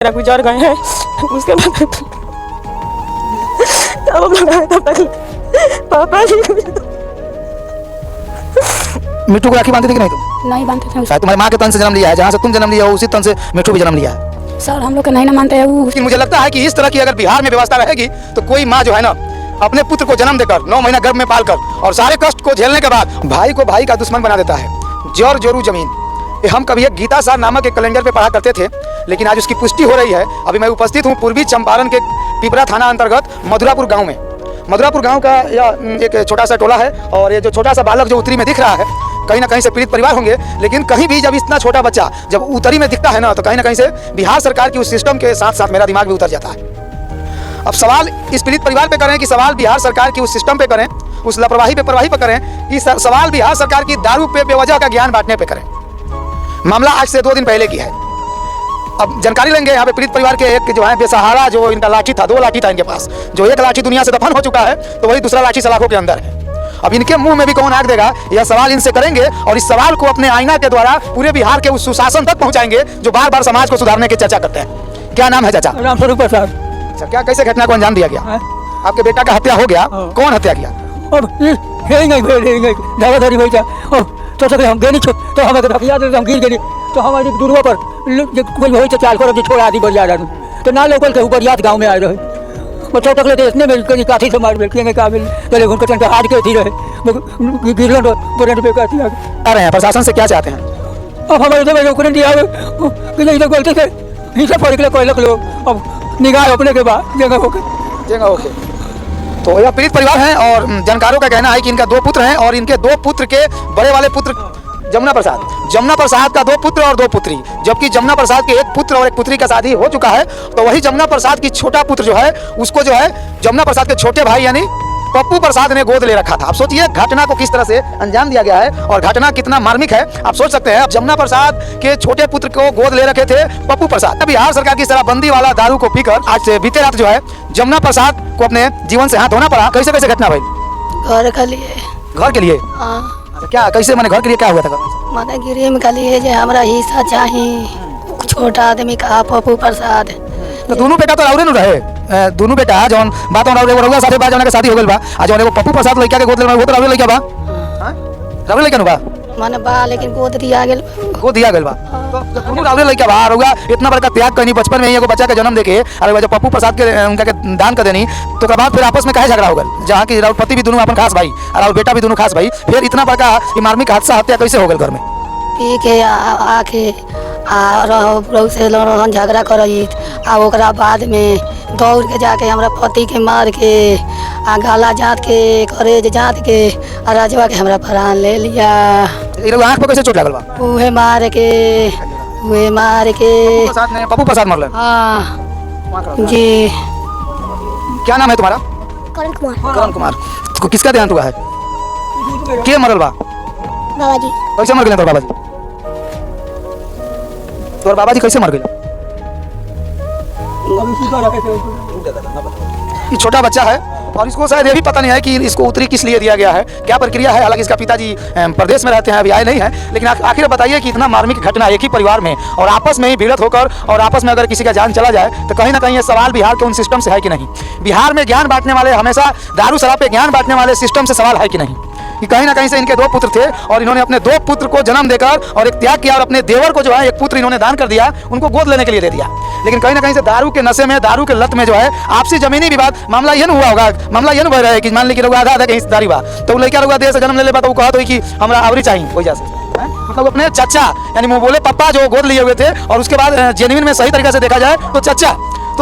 मेरा गुजर गए हैं। उसके बाद तब हम लोग आए तब तक पापा जी मिट्टू को राखी बांधती थी कि नहीं तुम? नहीं बांधते थे। शायद तुम्हारी माँ के तन से जन्म लिया है, जहाँ से तुम जन्म लिया हो उसी तन से मिट्टू भी जन्म लिया है। सर हम लोग का नहीं ना मानते हैं वो। लेकिन मुझे लगता है कि इस तरह की अगर बिहार में व्यवस्था रहेगी तो कोई माँ जो है ना अपने पुत्र को जन्म देकर 9 महीना गर्भ में पालकर और सारे कष्ट को झेलने के बाद भाई को भाई का दुश्मन बना देता है। जोर जोरू जमीन, ये हम कभी एक गीता सार नामक एक कैलेंडर पे पढ़ा करते थे, लेकिन आज उसकी पुष्टि हो रही है। अभी मैं उपस्थित हूँ पूर्वी चंपारण के पिपरा थाना अंतर्गत मधुरापुर गांव में। मधुरापुर गांव का यह एक छोटा सा टोला है और ये जो छोटा सा बालक जो उत्तरी में दिख रहा है कहीं ना कहीं से पीड़ित परिवार होंगे, लेकिन कहीं भी जब इतना छोटा बच्चा जब उत्तरी में दिखता है ना तो कहीं ना कहीं से बिहार सरकार की उस सिस्टम के साथ साथ मेरा दिमाग भी उतर जाता है। अब सवाल इस पीड़ित परिवार पे करें कि सवाल बिहार सरकार की उस सिस्टम पे करें, उस लापरवाही पे परवाही पे करें, कि सवाल बिहार सरकार की दारू पे बेवजह का ज्ञान बांटने पे करें। मामला आज से 2 दिन पहले की है। अब जानकारी लेंगे यहाँ पे पीड़ित परिवार के एक जो है बेसहारा जो इनका लाठी था, 2 लाठी था इनके पास, जो एक लाठी दुनिया से दफन हो चुका है तो वही दूसरा लाठी सलाखों के अंदर है। अब इनके मुंह में भी कौन आग देगा, यह सवाल इनसे करेंगे और इस सवाल को अपने आईना के द्वारा पूरे बिहार के उस सुशासन तक पहुंचाएंगे जो बार बार समाज को सुधारने की चर्चा करते हैं। क्या नाम है चाचा? रामस्वरूप प्रसाद। अच्छा, क्या कैसे घटना को अंजाम दिया गया? आपके बेटा का हत्या हो गया, कौन हत्या किया? धाराधारी भाई था और तो सके हम गए नहीं तो हमें रखिया दे हम गिर गए तो हमारी दुर्गा पर कोई होई तो चाल करो जो छोड़ा आदि बरिया तो ना लोकल के ऊपर याद गांव में आए रहे बच्चों तक लेते इतने में कहीं काठी से मार बेचेंगे काबिल पहले उनको चंद हार के थी रहे गिरलन बोरेंट पे काटी आ रहे हैं प्रशासन से क्या चाहते हैं? अब हमारे तो मेरे ऊपर दिया कि नहीं तो गलती से हिस्सा पड़ के कोई लोग अब निगाह अपने के बाद जगह होके तो यह पीड़ित परिवार है और जानकारों का कहना है कि इनका 2 पुत्र हैं और इनके 2 पुत्र के बड़े वाले पुत्र जमुना प्रसाद का 2 पुत्र और 2 पुत्री, जबकि जमुना प्रसाद के 1 पुत्र और 1 पुत्री का शादी हो चुका है। तो वही जमुना प्रसाद की छोटा पुत्र जो है उसको जो है जमुना प्रसाद के छोटे भाई यानी पप्पू प्रसाद ने गोद ले रखा था। आप सोचिए घटना को किस तरह से अंजाम दिया गया है और घटना कितना मार्मिक है आप सोच सकते हैं। अब जमुना प्रसाद के छोटे पुत्र को गोद ले रखे थे पप्पू प्रसाद। बिहार सरकार की शराबबंदी वाला दारू को पीकर आज से बीते रात जो है जमुना प्रसाद को अपने जीवन से हाथ धोना पड़ा। कैसे कैसे घटना भाई? घर के लिए। घर के लिए? हाँ। क्या कैसे मैंने घर के लिए क्या हुआ था? माने गिरी में लिए जो हमारा हिस्सा चाहिए छोटा आदमी का पप्पू प्रसाद। तो दोनों बेटा तो राउरे नु रहे, दोनों बेटा जौन बात राउरे रउआ साथे बा जौन के शादी हो गेल बा आ जौन एगो पप्पू प्रसाद लइका के गोद ले वो तो राउरे लइका बा। हां राउरे लइका नु बा माने बा लेकिन गोद दिया गेल बा तो दोनों राउरे लइका बा। रउआ इतना बड़का त्याग करनी बचपन में ही एगो बच्चा के जन्म देके और जब पप्पू प्रसाद के उनका के दान कर देनी तो के बाद फिर आपस में काहे झगड़ा हो गेल जहां की राउर पति भी दोनों अपन खास भाई और बेटा भी दोनों खास भाई, फिर इतना बड़का मार्मिक हादसा हत्या कैसे हो गेल घर में? पी के आके से झगड़ा करई आ ओकरा बाद में दौड़ के जाके हमरा पति के मार के आ गाला जात के करेज जात के आ राजवा के हमरा प्राण ले लिया। आँख पे कैसे चोट लागल बा? उहे मार के पप्पू प्रसाद मरलन? हाँ जी। क्या नाम है तुम्हारा? करण कुमार। तो किसका देहांत हुआ है? के मरल बा? बाबाजी। कैसे मर गए तोर बाबाजी? तोर बाबाजी कैसे मर गए? ये छोटा बच्चा है और इसको शायद ये भी पता नहीं है कि इसको उत्तरी किस लिए दिया गया है, क्या प्रक्रिया है। हालांकि इसका पिताजी प्रदेश में रहते हैं, अभी आए नहीं हैं, लेकिन आखिर बताइए कि इतना मार्मिक घटना एक ही परिवार में और आपस में ही भिड़त होकर और आपस में अगर किसी का जान चला जाए तो कहीं ना कहीं ये सवाल बिहार के उन सिस्टम से है कि नहीं। बिहार में ज्ञान बांटने वाले हमेशा दारू शराब पे ज्ञान बांटने वाले सिस्टम से सवाल है कि नहीं, कि कहीं ना कहीं से इनके 2 पुत्र थे और इन्होंने अपने 2 पुत्र को जन्म देकर और एक त्याग किया और अपने देवर को जो है 1 पुत्र इन्होंने दान कर दिया, उनको गोद लेने के लिए दे दिया। लेकिन कहीं ना कहीं से दारू के नशे में, दारू के लत में जो है आपसी जमीनी विवाद मामला ये हुआ होगा, मामला ये बह रहा है कि मान ली कि आधा आधा के हिस्सेदारी बा तो लड़का रुआ देश से जन्म ले ले बा तो कहत हुई कि हमरा आवरी चाहिए वजह से मतलब अपने चाचा यानी मुँह बोले पप्पा जो गोद लिए हुए थे और उसके बाद जेन्युइन में सही तरीके से देखा जाए तो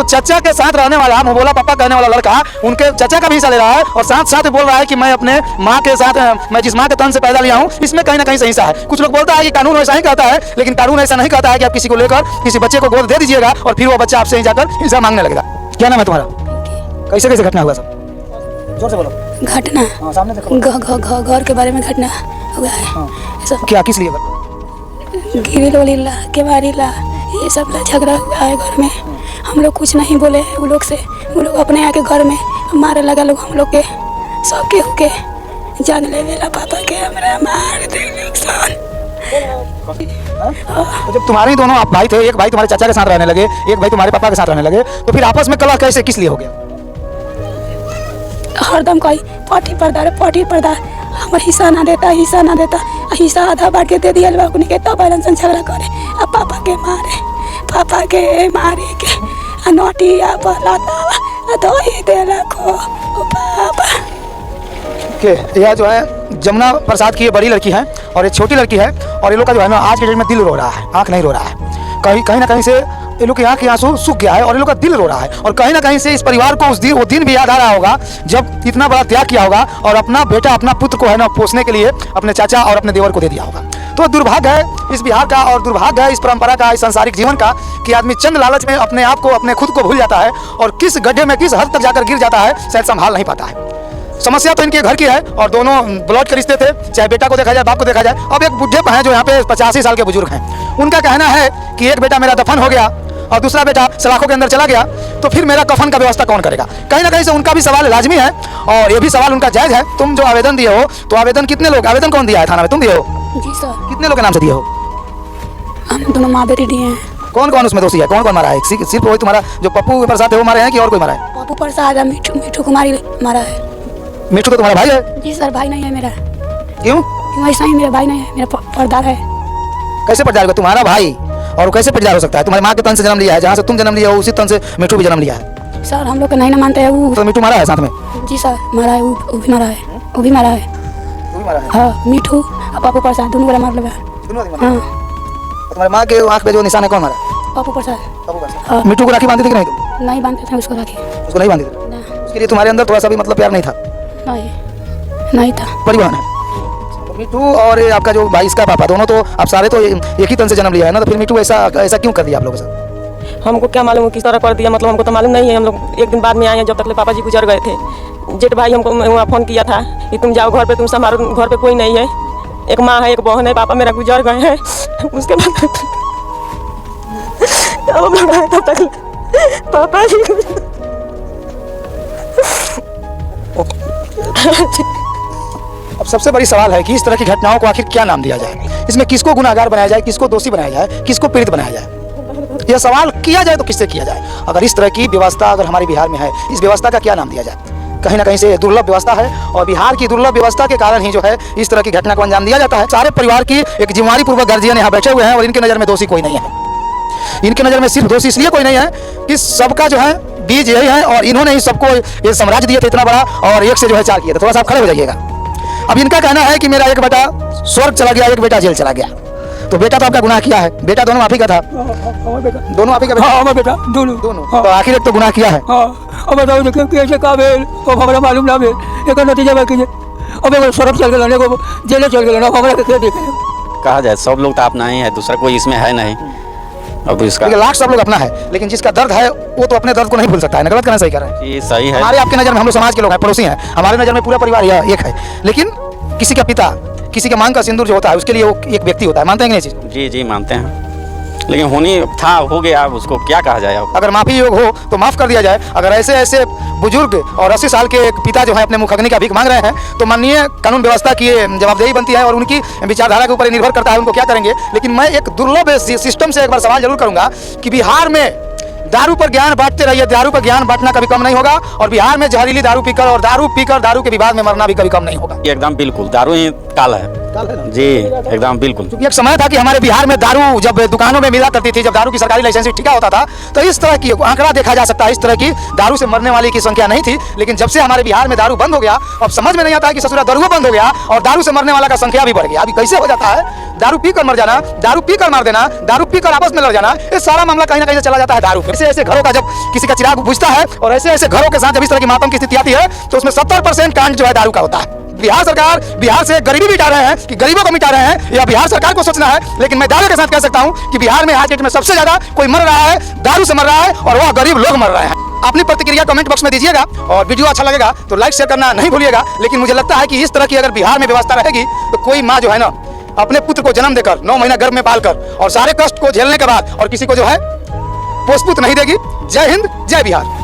चाचा के साथ रहने वाला मुँह बोला पप्पा कहने वाला लड़का उनके चाचा का भी हिस्सा ले रहा है और साथ साथ बोल रहा है कि मैं अपने माँ के साथ मैं जिस माँ के तन से पैदा लिया हूँ इसमें कहीं ना कहीं सही हिस्सा है। कुछ लोग बोलता है कि कानून ऐसा ही कहता है, लेकिन कानून ऐसा नहीं कहता है कि आप किसी को लेकर किसी बच्चे को गोद दे दीजिएगा और फिर वो बच्चा आपसे ही जाकर हिस्सा मांगने लगेगा। क्या नाम है तुम्हारा? कैसे कैसे घटना हुआ सब? जोर से बोलो। घटना सामने देखो। घर के बारे में घटना हुआ है सब। क्या किस लिए? गिरिल के बारी ला ये सब झगड़ा हुआ है घर में। हम लोग कुछ नहीं बोले वो लोग से, वो लोग अपने आके घर में मारे लगा लोग हम लोग के सब के होके जान ले मेरा पापा के हमरा मार दे नुकसान। तो जब तुम्हारे ही दोनों आप भाई थे, एक भाई तुम्हारे चाचा के साथ रहने लगे, एक भाई तुम्हारे पापा के साथ रहने लगे, तो फिर आपस में कलह कैसे किस लिए हो गया? हरदम कही पार्टी पर्दा हमारे हिस्सा ना देता हिस्सा आधा बांट के दे दिया बाबू के तब बैलेंस झगड़ा करे अब पापा के मारे के नोटिया बलाता दो ही दे रखो पापा के यह जो है जमुना प्रसाद की ये बड़ी लड़की है और ये छोटी लड़की है, और ये लोग का जो है ना आज के डेट में दिल रो रहा है, आंख नहीं रो रहा है। कहीं ना कहीं से ये लोग की आंख के आंसू सूख गया है और ये लोग का दिल रो रहा है, और कहीं ना कहीं से इस परिवार को वो दिन भी याद आ रहा होगा जब इतना बड़ा त्याग किया होगा और अपना बेटा अपना पुत्र को है ना पोसने के लिए अपने चाचा और अपने देवर को दे दिया होगा। तो दुर्भाग्य है इस बिहार का और दुर्भाग्य है इस परंपरा का, इस सांसारिक जीवन का, कि आदमी चंद लालच में अपने आप को अपने खुद को भूल जाता है और किस गड्ढे में किस हद तक जाकर गिर जाता है शायद संभाल नहीं पाता है। समस्या तो इनके घर की है और दोनों ब्लड के रिश्ते थे, चाहे बेटा को देखा जाए बाप को देखा जाए। अब एक बुढ़े हैं जो यहाँ पे 85 साल के बुजुर्ग हैं, उनका कहना है कि एक बेटा मेरा दफन हो गया और दूसरा बेटा सलाखों के अंदर चला गया, तो फिर मेरा कफन का व्यवस्था कौन करेगा? कहीं ना कहीं से उनका भी सवाल लाजमी है और ये भी सवाल उनका जायज़ है। तुम जो आवेदन दिए हो तो आवेदन कितने लोग, आवेदन कौन दिया है थाना में? तुम दिए हो? जी सर। कितने लोग के नाम से दिए हो? हम दोनों माँ बेटी दिए हैं। कौन कौन उसमें दोषी है? कौन कौन मारा है? सिर्फ वही तुम्हारा जो पप्पू प्रसाद है वो मारे हैं कि और कोई मारा है? पप्पू प्रसाद मिठू कुमारी मारा है। मिठू तो तुम्हारा भाई है? जी सर, भाई नहीं है मेरा। क्यों? क्यों ऐसा ही मेरा भाई नहीं है, मेरा पर्दार है। कैसे पटदार होगा तुम्हारा भाई और कैसे पटदार हो सकता है? तुम्हारी माँ के तन से जन्म लिया है, जहाँ से तुम जन्म लिया हो उसी तन से मिठू भी जन्म लिया है। सर हम लोग का नहीं ना मानते हैं वो। तो मिठू मारा है साथ में? जी सर मारा है, वो भी मारा है, वो भी मारा है। हाँ मिठू और पप्पू प्रसाद दोनों को मार लगा। हाँ तुम्हारी माँ के आँख पे जो निशान है कौन मारा? पप्पू प्रसाद। हाँ। मिठू को राखी बांधी थी कि नहीं तुम? नहीं बांधते थे उसको राखी। उसको नहीं बांधी थी? ना, उसके लिए तुम्हारे अंदर थोड़ा सा भी मतलब प्यार नहीं था? नहीं था। बड़ी बहन है मिठू और ये आपका जो भाई इसका पापा, दोनों तो आप सारे तो एक ही तन से जन्म लिया है ना, तो फिर मिठू ऐसा क्यों कर दिया आप लोगों के साथ? हमको क्या मालूम किस तरह कर दिया, मतलब हमको तो मालूम नहीं है। हम लोग एक दिन बाद में आए हैं, जब तक पापा जी गुजर गए थे। जेठ भाई हमको वहाँ फ़ोन किया था कि तुम जाओ घर पे, तुम संभालो, घर पे कोई नहीं है, एक माँ है एक बहन है, पापा मेरा गुजर गए हैं। उसके बाद तब तक पापा जी अब सबसे बड़ी सवाल है कि इस तरह की घटनाओं को आखिर क्या नाम दिया जाए? इसमें किसको गुनाहगार बनाया जाए, किसको दोषी बनाया जाए, किसको पीड़ित बनाया जाए? यह सवाल किया जाए तो किससे किया जाए? अगर इस तरह की व्यवस्था अगर हमारे बिहार में है, इस व्यवस्था का क्या नाम दिया जाए? कहीं ना कहीं से दुर्लभ व्यवस्था है और बिहार की दुर्लभ व्यवस्था के कारण ही जो है इस तरह की घटना को अंजाम दिया जाता है। सारे परिवार की एक जिम्मेदारी पूर्वक गार्जियन यहाँ बैठे हुए हैं और इनके नज़र में दोषी कोई नहीं है। इनके नज़र में सिर्फ दोषी इसलिए कोई नहीं है कि सबका जो है बीज यही है और इन्होंने ही सबको ये साम्राज्य दिया था इतना बड़ा और एक से जो है चार किया था। थोड़ा सा आप खड़े हो जाइएगा। अब इनका कहना है कि मेरा एक बेटा स्वर्ग चला गया, एक बेटा जेल चला गया। तो बेटा तो आपका गुनाह किया है, बेटा दोनों आप ही का था? दोनों आप ही का बेटा? हाँ बेटा दोनों। तो आखिर एक तो गुनाह किया है। अब बताओ देखिए कैसे का भेल अब हमारा मालूम ना भेल एक नतीजा बाकी है। अब एगो सड़क चल गया, एगो जेले चल गया, हमारा के देखे कहा जाए सब लोग तो अपना ही है, दूसरा कोई इसमें है नहीं। अब इसका लाख सब लोग अपना है, लेकिन जिसका दर्द है वो तो अपने दर्द को नहीं भूल सकता है ना। गलत कहना सही कर रहे हैं? ये सही है। हमारे आपके नज़र में हम लोग समाज के लोग हैं, पड़ोसी हैं, हमारे नज़र में पूरा परिवार एक है, लेकिन किसी का पिता, किसी के मांग का सिंदूर जो होता है उसके लिए वो एक व्यक्ति होता है। मानते हैं कि नहीं? जी जी मानते हैं, लेकिन होनी था हो गया, अब उसको क्या कहा जाए? अगर माफी योग हो तो माफ कर दिया जाए। अगर ऐसे बुजुर्ग और 80 साल के एक पिता जो है अपने मुखाग्नि का भीख मांग रहे हैं तो माननीय कानून व्यवस्था की जवाबदेही बनती है और उनकी विचारधारा के ऊपर निर्भर करता है उनको क्या करेंगे। लेकिन मैं एक दुर्लभ सिस्टम से एक बार सवाल जरूर करूंगा कि बिहार में दारू पर ज्ञान बांटते रहिए, दारू पर ज्ञान बांटना कभी कम नहीं होगा और बिहार में जहरीली दारू पीकर और दारू के विवाद में मरना भी कभी कम नहीं होगा। एकदम बिल्कुल दारू ही काल है जी, एकदम बिल्कुल। क्योंकि एक समय था कि हमारे बिहार में दारू जब दुकानों में मिला करती थी, जब दारू की सरकारी लाइसेंस ठिका होता था, तो इस तरह की आंकड़ा देखा जा सकता है, इस तरह की दारू से मरने वाली की संख्या नहीं थी। लेकिन जब से हमारे बिहार में दारू बंद हो गया, अब समझ में नहीं आता है कि ससुरा दारू बंद हो गया और दारू से मरने वाला का संख्या भी बढ़ गया। अभी कैसे हो जाता है? दारू पीकर मर जाना, दारू पीकर मार देना, दारू पीकर आपस में लड़ जाना, ये सारा मामला कहीं ना कहीं से चला जाता है दारू पे। ऐसे घरों का जब किसी का चिराग बुझता है और ऐसे घरों के साथ जब इस तरह की मातम की स्थिति आती है तो उसमें 70% कांड जो है दारू का होता है। बिहार सरकार बिहार से गरीबी मिटा रहे हैं कि गरीबों को मिटा रहे हैं, या बिहार सरकार को सोचना है। लेकिन मैं दावे के साथ कह सकता हूं कि बिहार में आज डेट में सबसे ज्यादा कोई मर रहा है, दारू से मर रहा है और वह गरीब लोग मर रहे हैं। अपनी प्रतिक्रिया कमेंट बॉक्स में दीजिएगा और वीडियो अच्छा लगेगा तो लाइक शेयर करना नहीं भूलिएगा। लेकिन मुझे लगता है कि इस तरह की अगर बिहार में व्यवस्था रहेगी तो कोई माँ जो है ना अपने पुत्र को जन्म देकर 9 महीना गर्भ में पालकर और सारे कष्ट को झेलने के बाद और किसी को जो है पोषपुत नहीं देगी। जय हिंद, जय बिहार।